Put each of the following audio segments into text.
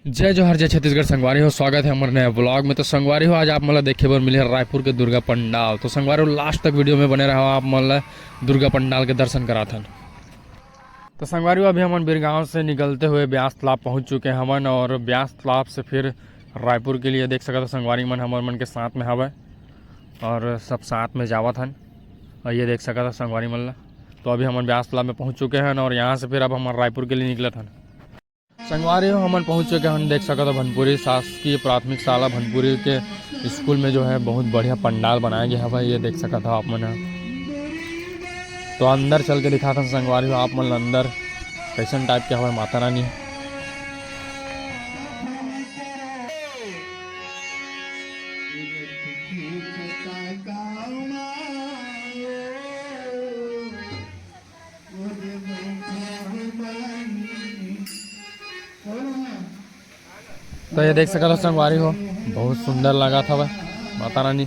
जय जोहर जय छत्तीसगढ़। संगवारी हो, स्वागत है हमारे नए ब्लॉग में। तो संगवारी हो, आज आप मतलब देखे बर मिले रायपुर के दुर्गा पंडाल। तो संगवारी हो, लास्ट तक वीडियो में बने रहो, आप मतलब दुर्गा पंडाल के दर्शन कराथन। तो संगवारी हो, अभी हम बिरगांव से निकलते हुए ब्यास तालाब पहुंच चुके हैं हमन, और ब्यास तालाब से फिर रायपुर के लिए देख सकते हो संगवारी मन हमारे मन के साथ में हवा, और सब साथ में जावत हन। और ये देख सकता संगवारी मन ला। तो अभी हम ब्यास तालाब में पहुँच चुके हैं, और यहाँ से फिर अब हम रायपुर के लिए निकलत हन। संगवारी हो, हमन पहुंच चुके हैं, देख सकते हो भनपुरी शासकीय प्राथमिक शाला भनपुरी के स्कूल में जो है बहुत बढ़िया पंडाल बनाया गया है भाई। ये देख सकते हो आप मन। तो अंदर चल के दिखा था संगवारी हो आप मन अंदर कैसन टाइप के हवा माता रानी। तो ये देख सकते हो संगवारी हो, बहुत सुंदर लगा था वह माता रानी।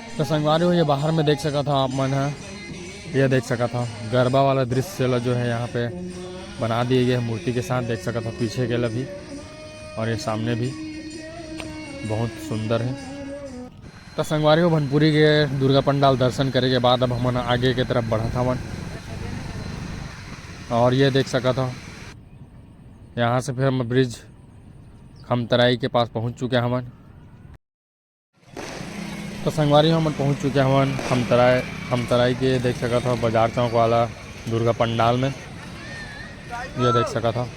तो संगवारी हो, ये बाहर में देख सका था आप मन है, ये देख सका था गरबा वाला दृश्य जो है यहाँ पे बना दिए गए मूर्ति के साथ। देख सका था पीछे के भी और ये सामने भी बहुत सुंदर है। तो संगवारी हो, भनपुरी के दुर्गा पंडाल दर्शन करे के बाद अब हम आगे की तरफ बढ़ा था मन, और ये देख सका था यहाँ से फिर हम ब्रिज खमतराई के पास पहुँच चुके हैं हमन। तो संगवारी हो, हम पहुँच चुके हैं हमन खमतराई के देख सका था बाजार चौक वाला दुर्गा पंडाल में। ये देख सका था।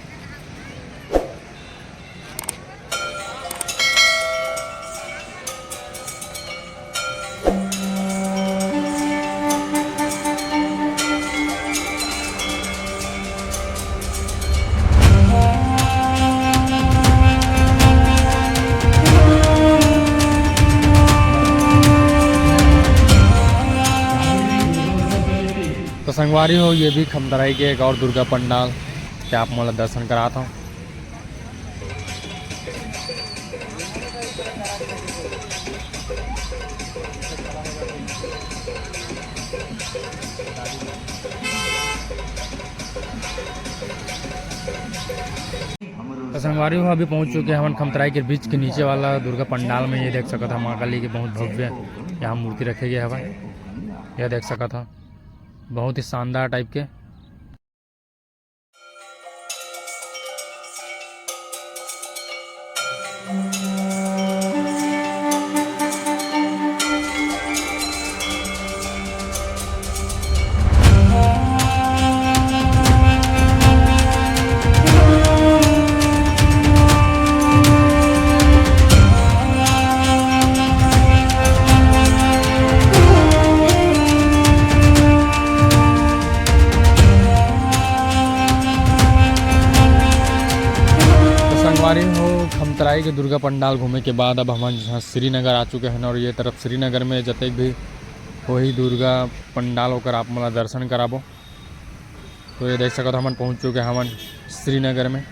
तो संगवारी हो, ये भी खमतराई के एक और दुर्गा पंडाल के आप मतलब दर्शन कराता हूँ। तो संगवारी हो, अभी पहुँच चुके हैं हम खमतराई के बीच के नीचे वाला दुर्गा पंडाल में। ये देख सका था माँ काली की बहुत भव्य यहाँ मूर्ति रखे गए हवा। यह देख सका था बहुत ही शानदार टाइप के। संगवारी हो, खमतराई के दुर्गा पंडाल घूमे के बाद अब हम यहाँ श्रीनगर आ चुके हैं, और ये तरफ श्रीनगर में जतक भी वही दुर्गा पंडाल होकर आप मतलब दर्शन कराबो। तो ये देख सकते हो हम पहुँच चुके हैं हमन श्रीनगर में।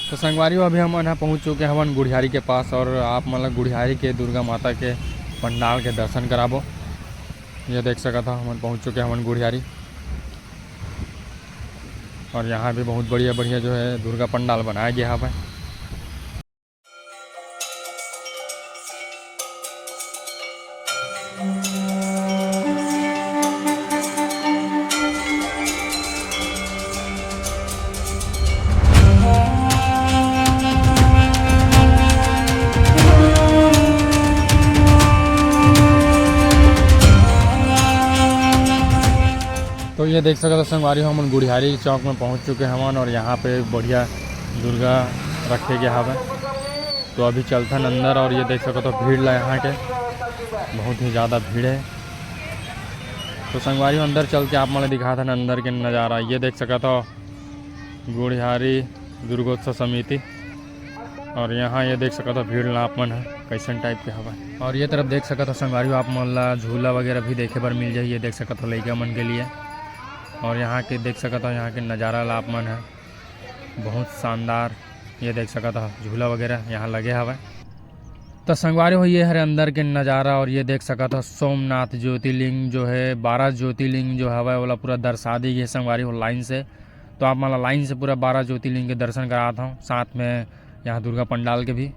तो संगवारी हो, अभी हम यहाँ पहुँच चुके हैं हमन गुड़ियारी के पास, और आप मतलब गुड़ियारी के दुर्गा माता के पंडाल के दर्शन कराबो। ये देख सका था हम पहुँच चुके हैं हमन गुड़ियारी, और यहाँ भी बहुत बढ़िया बढ़िया जो है दुर्गा पंडाल बनाया गया है। तो ये देख सकते संगवारी हो, हम गुड़ियारी चौक में पहुंच चुके हैं हमन, और यहाँ पे बढ़िया दुर्गा रखे गए हवे। तो अभी चलते हैं अंदर, और ये देख सकते हो भीड़ ला यहाँ के बहुत ही ज़्यादा भीड़ है। तो संगवारी हो, अंदर चल के आप मैंने दिखा था अंदर के नज़ारा। ये देख सकते हो गुड़ियारी दुर्गोत्सव समिति। और यहाँ ये देख सकत हो भीड़ ला आप मन है कैसन टाइप के हवा। और ये तरफ देख सकत हो संगवारी हो आप मन ला झूला वगैरह भी देखे बर मिल जाए। ये देख सकत हो लइका मन के लिए। और यहाँ के देख सकत हो यहाँ के नज़ारा ला आप मन है बहुत शानदार। ये देख सकत हो झूला वगैरह यहाँ लगे हवा। तो संगवारी हो ये हरे अंदर के नज़ारा। और ये देख सकत हो सोमनाथ ज्योतिर्लिंग जो है 12 ज्योतिर्लिंग जो हवा वाला पूरा दर्शा दी गई संगवारी हो लाइन से। तो आप मतलब लाइन से पूरा 12 ज्योतिर्लिंग के दर्शन कराता हूँ, साथ में यहाँ दुर्गा पंडाल के भी।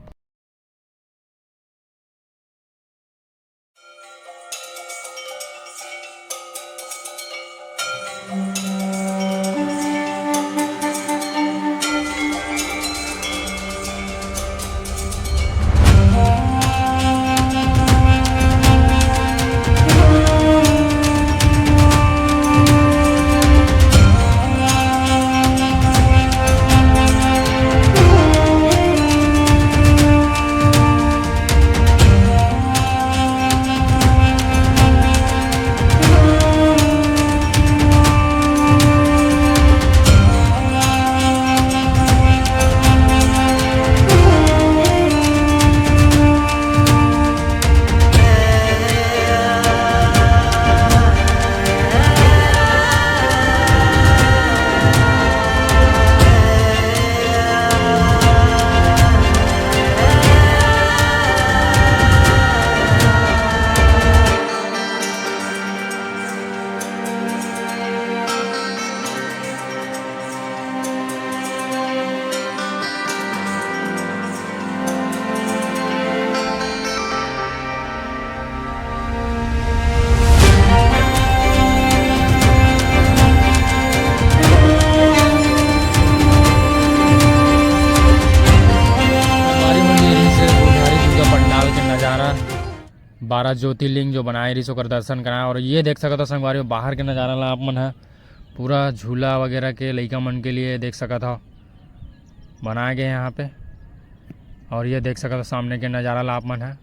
नज़ारा 12 ज्योतिर्लिंग जो बनाए रही ओकर दर्शन कराए। और ये देख सकत हो संगवारी बाहर के नज़ारा ला आप मन है पूरा झूला वगैरह के लइका मन के लिए देख सकत हो बनाए गए यहाँ पे। और ये देख सकत हो सामने के नज़ारा ला आप मन है।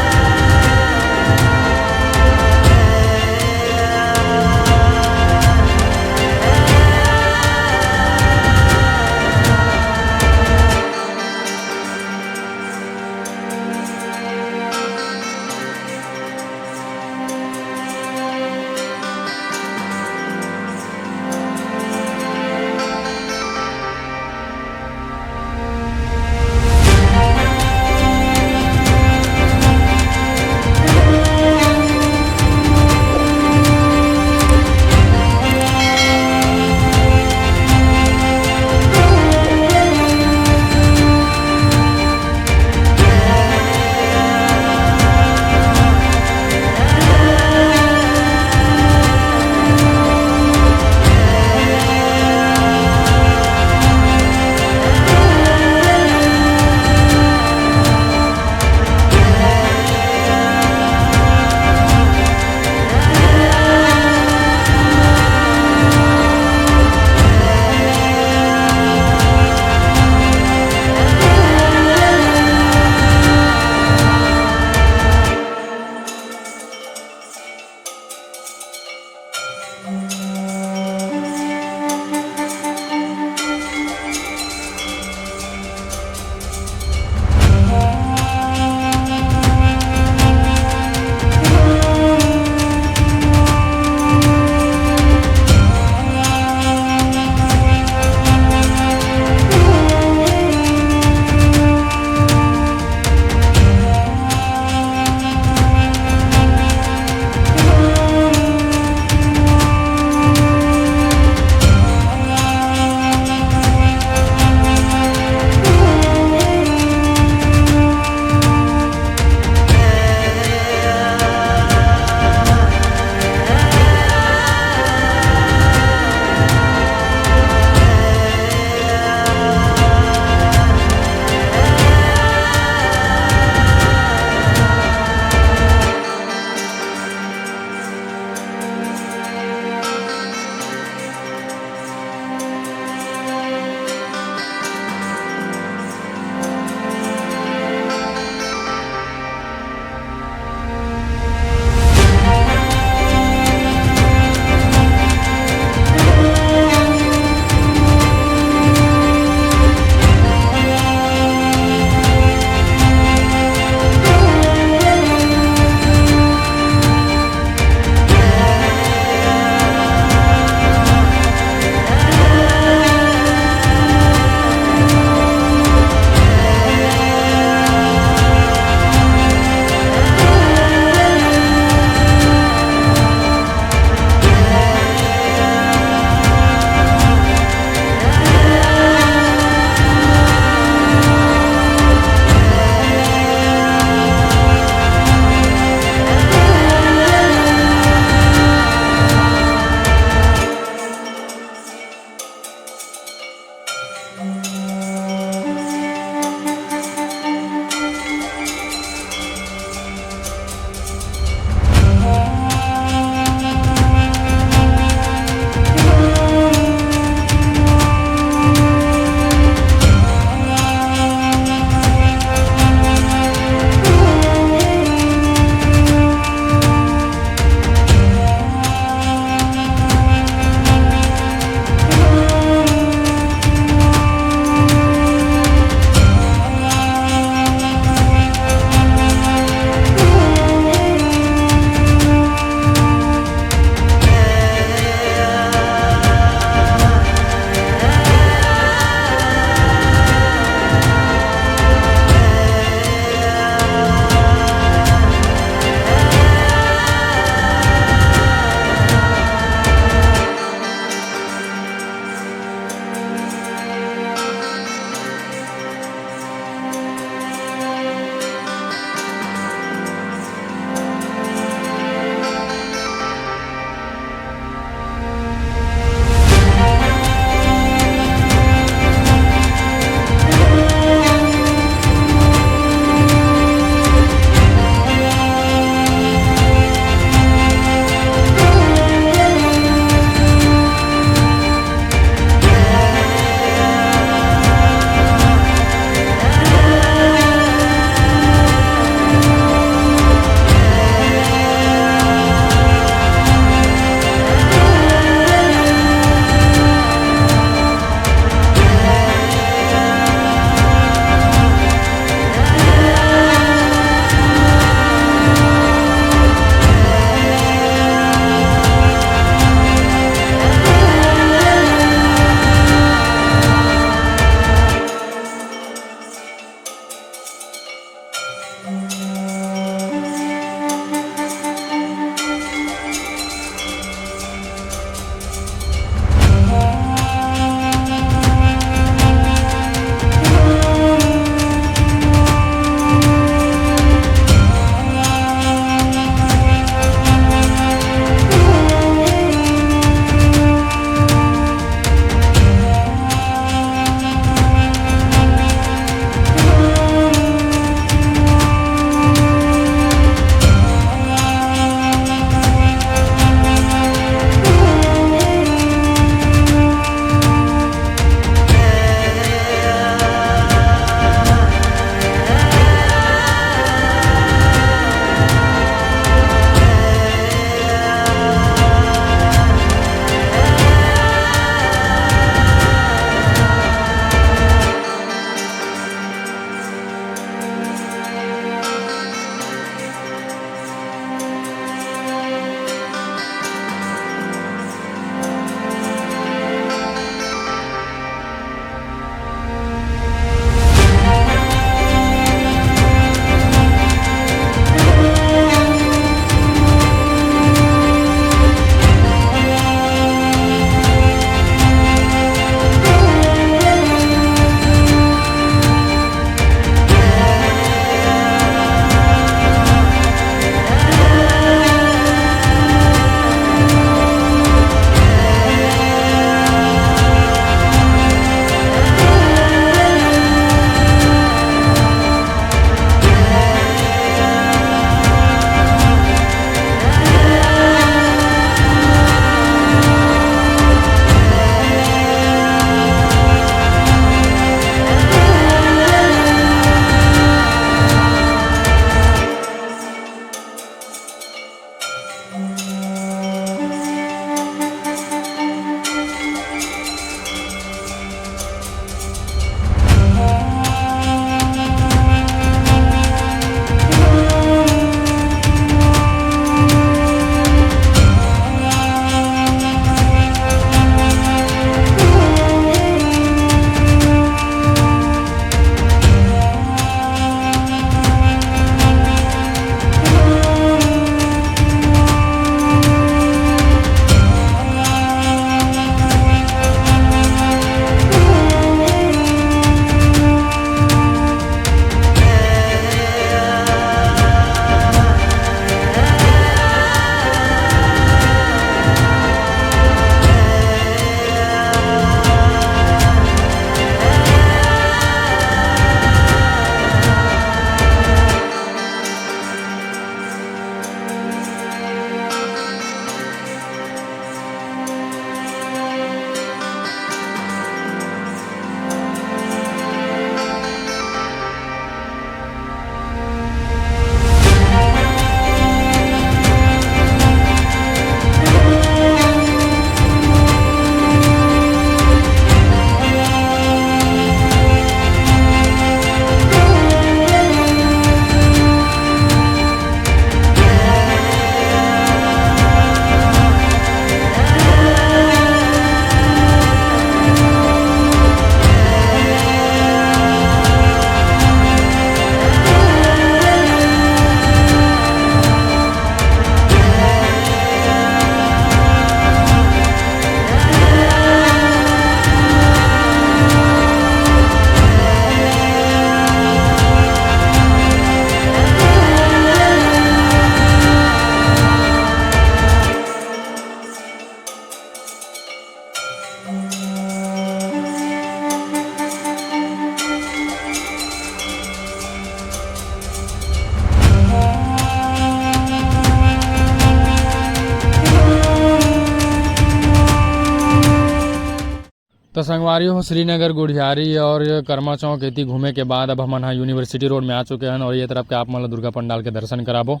तो संगवारी हो श्रीनगर गुढ़ियारी और कर्मा चौक एती घूमे के बाद अब हमन यूनिवर्सिटी रोड में आ चुके हैं और ये तरफ के आप मन दुर्गा पंडाल के दर्शन कराबो।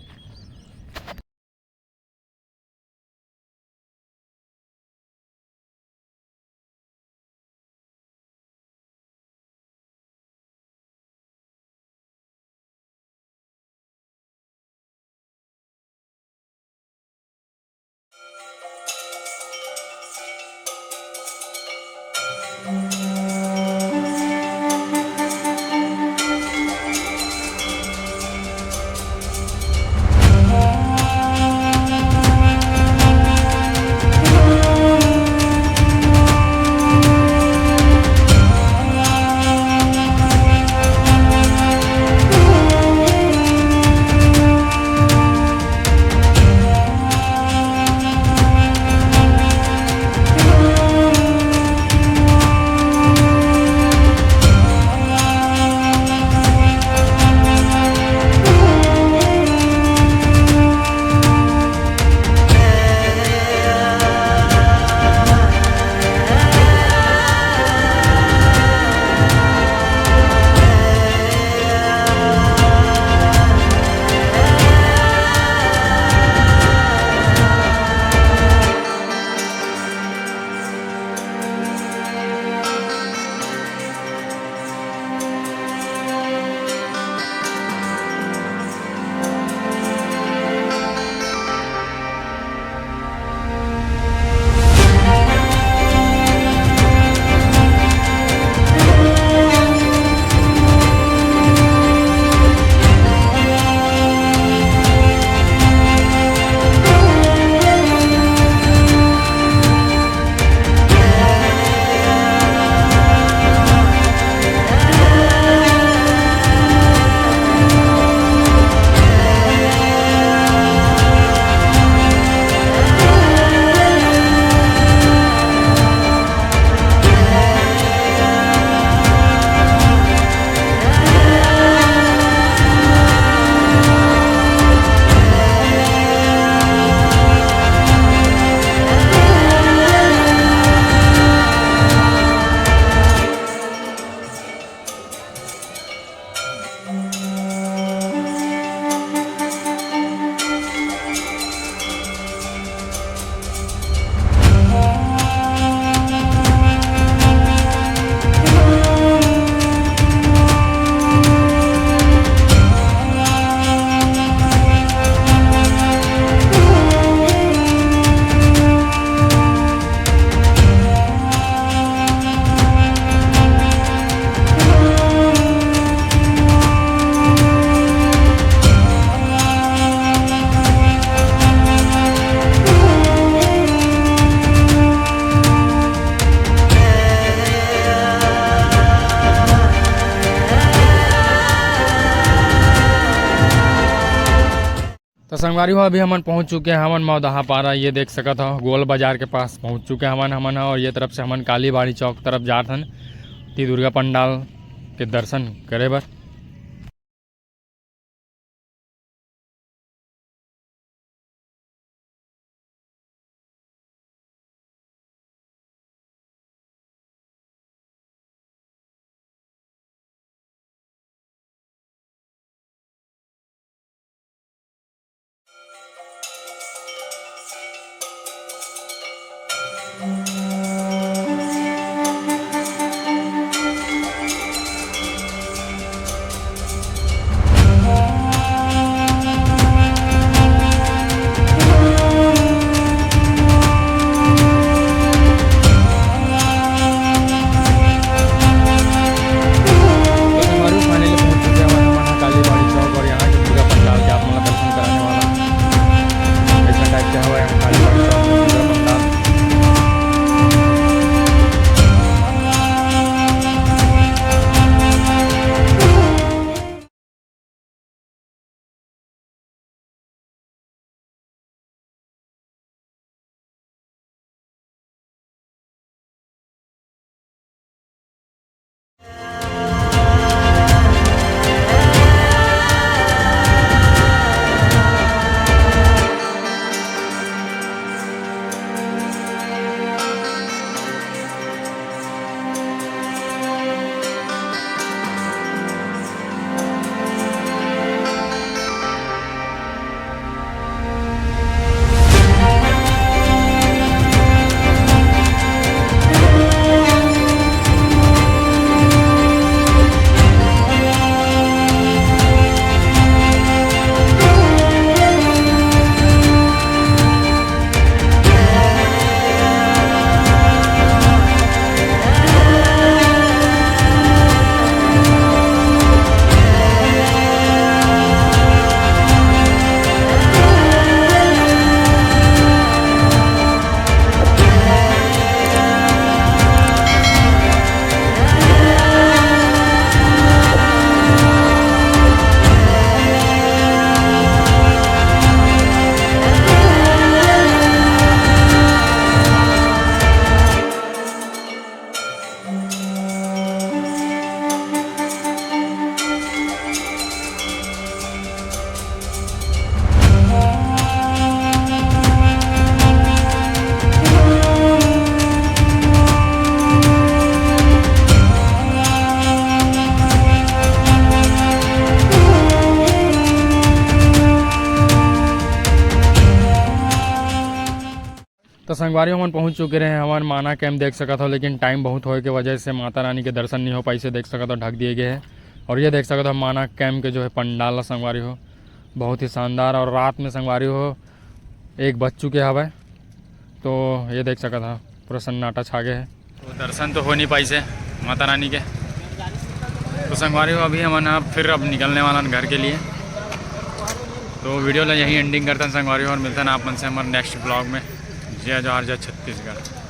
तो संगवारी हो अभी हमन पहुंच चुके हैं हमन मौदहा पारा, ये देख सकत हो गोल बाजार के पास पहुंच चुके हैं हमन और ये तरफ से हमन कालीबाड़ी चौक तरफ जात हन ती दुर्गा पंडाल के दर्शन करे बर। तो संगवारी हम पहुंच चुके रहे हमारे माना कैंप देख सकता हो, लेकिन टाइम बहुत होने की वजह से माता रानी के दर्शन नहीं हो पाई से देख सकता हो ढक दिए गए हैं। और ये देख सकते हो माना कैंप के जो है पंडाल संगवारी हो बहुत ही शानदार, और रात में संगवारी हो 1 बज चुके हवा, तो ये देख सकता था पूरा सन्नाटा छा गए है। तो दर्शन तो हो नहीं पाई से माता रानी के, तो संगवारी हो अभी हम फिर अब निकलने वाला घर के लिए। तो वीडियो ला यही एंडिंग करते हैं संगवारी हो, और मिलते हैं आप मन से हमारे नेक्स्ट ब्लॉग में। जय जवाहर जय छत्तीसगढ़।